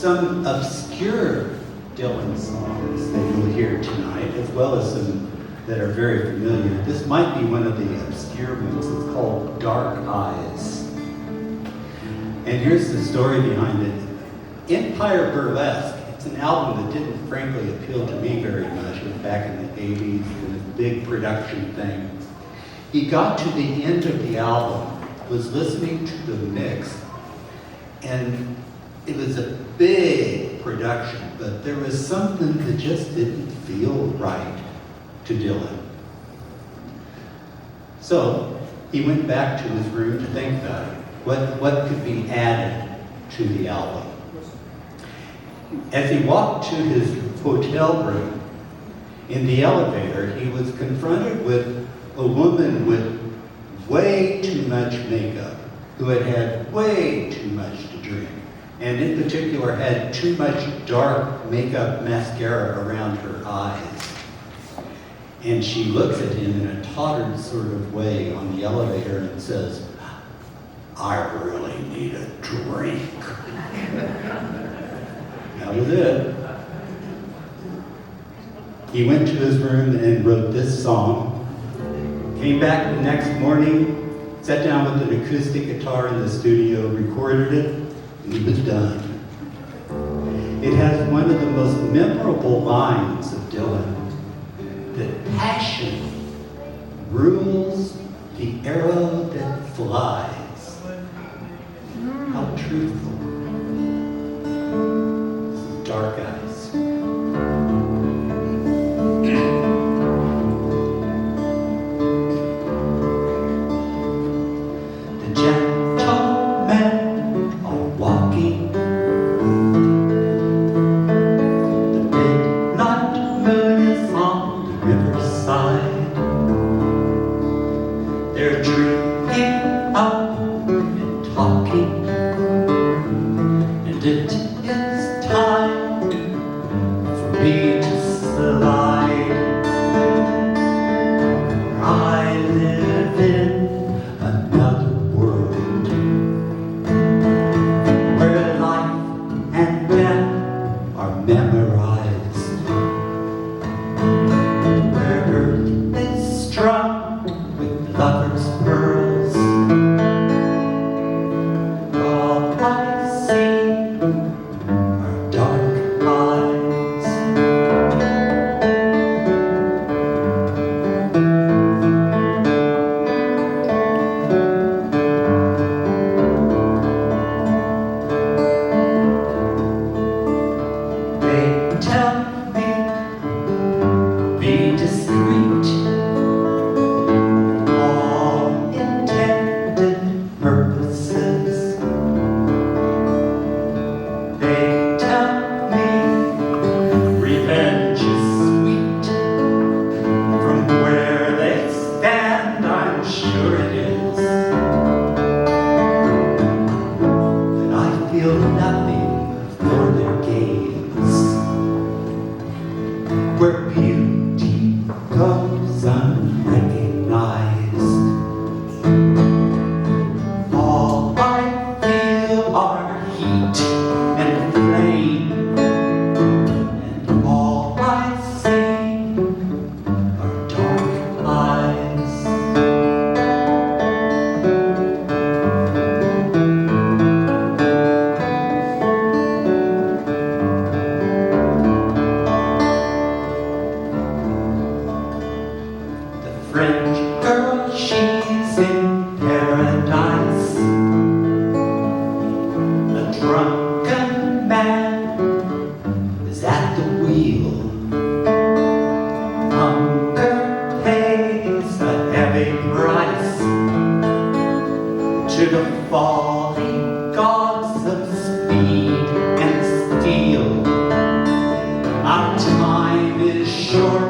some obscure Dylan songs that you'll hear tonight, as well as some that are very familiar. This might be one of the obscure ones. It's called Dark Eyes. And here's the story behind it. Empire Burlesque, it's an album that didn't frankly appeal to me very much. It was back in the 80s, it was a big production thing. He got to the end of the album, was listening to the mix, and it was a big production, but there was something that just didn't feel right to Dylan. So he went back to his room to think about it. What could be added to the album? As he walked to his hotel room, in the elevator, he was confronted with a woman with way too much makeup, who had had way too much to drink, and in particular had too much dark makeup mascara around her eyes. And she looks at him in a tottered sort of way on the elevator and says, "I really need a drink." That was it. He went to his room and wrote this song. Came back the next morning, sat down with an acoustic guitar in the studio, recorded it, and he was done. It has one of the most memorable lines of Dylan, that passion rules the arrow that flies. How truthful. This is Dark Eyes. They're drinking up and talking, and it is time for me to slide. I live in another world where life and death are memorized, where earth is strung with lovers' pearls. All I see are dark eyes. They tell me, be discreet. Sure it is, but I feel nothing for their gaze, where beauty goes unrecognized. All I feel are heat and flame, and all I see are dark eyes. French girl, she's in paradise. A drunken man is at the wheel. Hunger pays a heavy price to the falling gods of speed and steel. Our time is short.